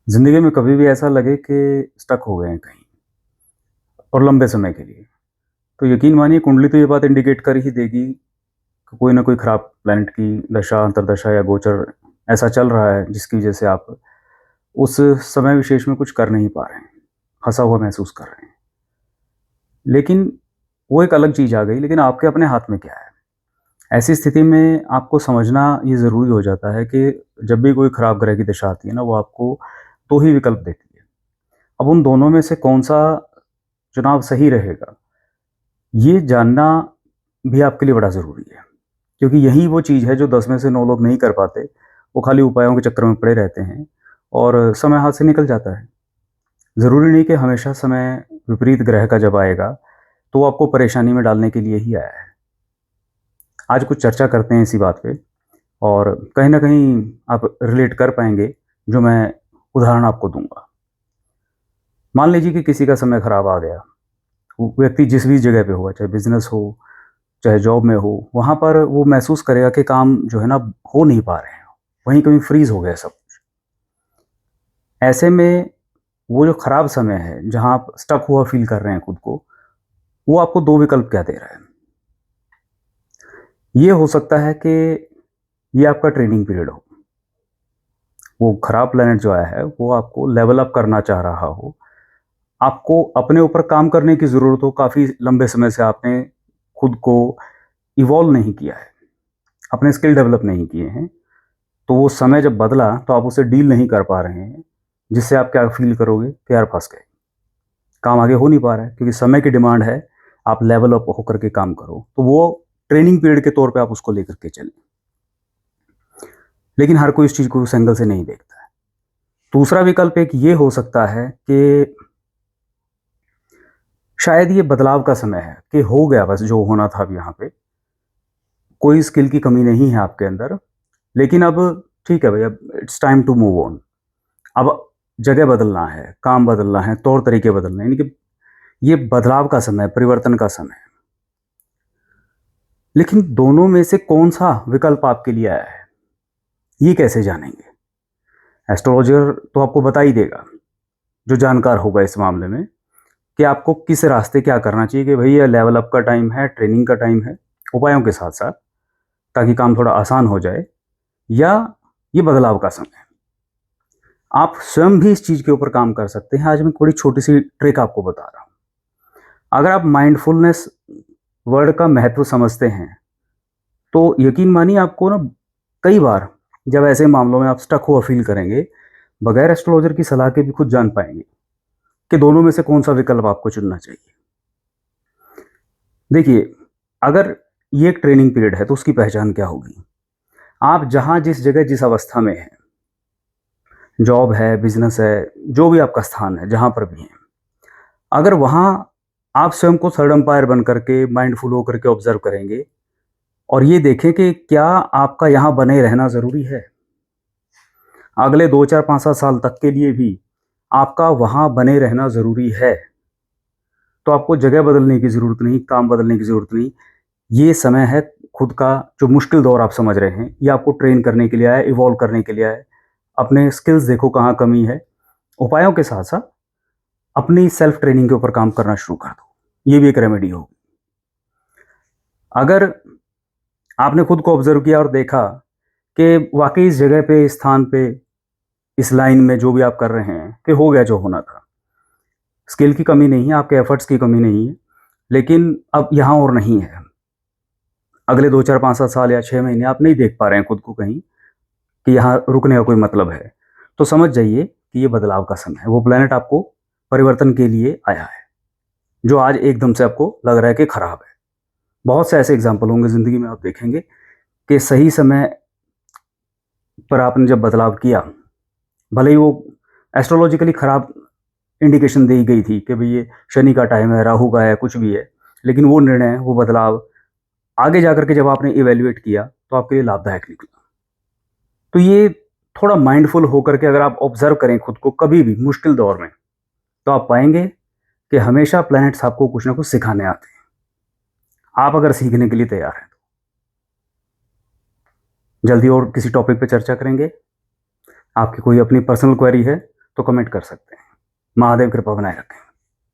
ज़िंदगी में कभी भी ऐसा लगे कि स्टक हो गए हैं कहीं और लंबे समय के लिए, तो यकीन मानिए कुंडली तो ये बात इंडिकेट कर ही देगी कि कोई ना कोई खराब प्लैनेट की दशा, अंतर्दशा या गोचर ऐसा चल रहा है जिसकी वज़ह से आप उस समय विशेष में कुछ कर नहीं पा रहे हैं, फँसा हुआ महसूस कर रहे हैं। लेकिन वो एक अलग चीज़ आ गई, लेकिन आपके अपने हाथ में क्या है? ऐसी स्थिति में आपको समझना ये ज़रूरी हो जाता है कि जब भी कोई खराब ग्रह की दशा आती है ना, वो आपको 2 ही विकल्प देती है। अब उन दोनों में से कौन-सा चुनाव सही रहेगा, ये जानना भी आपके लिए बड़ा ज़रूरी है। क्योंकि यही वो चीज़ है जो 10 में से 9 लोग नहीं कर पाते। वो खाली उपायों के चक्कर में पड़े रहते हैं और समय हाथ से निकल जाता है। ज़रूरी नहीं कि हमेशा समय विपरीत ग्रह का जब आएगा, तो वो आपको परेशानी में डालने के लिए ही आया है। आज कुछ चर्चा करते हैं इसी बात पे और कहीं न कहीं आप रिलेट कर पाएँगे, जो मैं उदाहरण आपको दूँगा। मान लीजिए कि किसी का समय खराब आ गया, वो व्यक्ति जिस भी जगह पे हो, चाहे बिज़नेस हो, चाहे जॉब में हो, वहाँ पर वो महसूस करेगा कि काम जो है ना हो नहीं पा रहे हैं। वहीं कहीं फ्रीज़ हो गया सब कुछ। ऐसे में वो जो खराब समय है, जहाँ आप स्टक हुआ फ़ील कर रहे हैं खुद को, वो आपको 2 विकल्प क्या दे रहा है। ये हो सकता है कि ये आपका ट्रेनिंग पीरियड हो। वो खराब प्लैनेट जो आया है, वो आपको लेवल अप करना चाह रहा हो। आपको अपने ऊपर काम करने की ज़रूरत हो, काफ़ी लंबे समय से आपने खुद को इवॉल्व नहीं किया है, अपने स्किल डेवलप नहीं किए हैं। तो वो समय जब बदला तो आप उसे डील नहीं कर पा रहे हैं, जिससे आप क्या फ़ील करोगे कि यार फँस गए, काम आगे हो नहीं पा रहा है क्योंकि समय की डिमांड है, आप लेवल अप होकर के काम करो। तो वो ट्रेनिंग पीरियड के तौर पे आप उसको लेकर के चलें। लेकिन हर कोई इस चीज़ को उस एंगल से नहीं देखता है। दूसरा विकल्प एक ये हो सकता है कि शायद ये बदलाव का समय है कि हो गया बस जो होना था अब यहाँ पे। कोई स्किल की कमी नहीं है आपके अंदर, लेकिन अब ठीक है भई, अब it's time to move on. अब जगह बदलना है, काम बदलना है, तौर-तरीके बदलने हैं, यानी कि ये बदलाव का समय है, परिवर्तन का समय है। लेकिन दोनों में से कौन-सा विकल्प आपके लिए आया है, ये कैसे जानेंगे? एस्ट्रोलॉजर तो आपको बता ही देगा, जो जानकार होगा इस मामले में, कि आपको किस रास्ते क्या करना चाहिए कि भई ये लेवल अप का टाइम है, ट्रेनिंग का टाइम है, उपायों के साथ-साथ, ताकि काम थोड़ा आसान हो जाए, या ये बदलाव का समय है। आप स्वयं भी इस चीज़ के ऊपर काम कर सकते हैं। आज मैं थोड़ी छोटी-सी ट्रिक आपको बता रहा हूँ। अगर आप माइंडफुलनेस वर्ड का महत्व समझते हैं, तो यकीन मानिए आपको ना कई बार जब ऐसे मामलों में आप स्टक हुआ फ़ील करेंगे, बगैर एस्ट्रोलॉजर की सलाह के भी खुद जान पाएँगे कि दोनों में से कौन-सा विकल्प आपको चुनना चाहिए। देखिए, अगर ये एक ट्रेनिंग पीरियड है, तो उसकी पहचान क्या होगी? आप जहाँ जिस जगह जिस अवस्था में हैं, जॉब है, बिज़नेस है, जो भी आपका स्थान है, जहाँ पर भी हैं, अगर वहाँ आप स्वयं को थर्ड अंपायर बन करके, माइंडफुल होकर के ऑब्ज़र्व करेंगे और ये देखें कि क्या आपका यहाँ बने रहना ज़रूरी है? अगले 2, 4, 5, 7 साल तक के लिए भी आपका वहाँ बने रहना ज़रूरी है, तो आपको जगह बदलने की ज़रूरत नहीं, काम बदलने की ज़रूरत नहीं। ये समय है खुद का, जो मुश्किल दौर आप समझ रहे हैं, ये आपको ट्रेन करने के लिए आया है, इवॉल्व करने के लिए आया है। अपने स्किल्स देखो कहाँ कमी है, उपायों के साथ-साथ अपनी सेल्फ ट्रेनिंग के ऊपर काम करना शुरू कर दो। ये भी एक रेमेडी होगी। अगर आपने खुद को ऑब्ज़र्व किया और देखा कि वाक़ई इस जगह पे, इस स्थान पे, इस लाइन में जो भी आप कर रहे हैं, कि हो गया जो होना था। स्किल की कमी नहीं है, आपके एफर्ट्स की कमी नहीं है, लेकिन अब यहाँ और नहीं है। अगले 2, 4, 5, 7 साल या 6 महीने आप नहीं देख पा रहे हैं खुद को कहीं कि यहाँ रुकने का कोई मतलब है। तो समझ जाइए कि ये बदलाव का समय है। वो प्लैनेट आपको परिवर्तन के लिए आया है, जो आज एकदम से आपको लग रहा है कि खराब है। बहुत से ऐसे एग्ज़ाम्पल होंगे ज़िंदगी में, आप देखेंगे कि सही समय पर आपने जब बदलाव किया, भले ही वो एस्ट्रोलॉजिकली खराब इंडिकेशन दी गई थी कि भई ये शनि का टाइम है, राहु का है, कुछ भी है, लेकिन वो निर्णय, वो बदलाव आगे जाकर के जब आपने इवैल्यूएट किया, तो आपके लिए लाभदायक निकला। तो ये थोड़ा माइंडफुल होकर के अगर आप ऑब्ज़र्व करें खुद को कभी भी मुश्किल दौर में, तो आप पाएँगे कि हमेशा प्लैनेट्स आपको कुछ ना कुछ सिखाने आते हैं। आप अगर सीखने के लिए तैयार हैं तो। जल्दी और किसी टॉपिक पे चर्चा करेंगे। आपकी कोई अपनी पर्सनल क्वेरी है, तो कमेंट कर सकते हैं। महादेव कृपा बनाए रखें।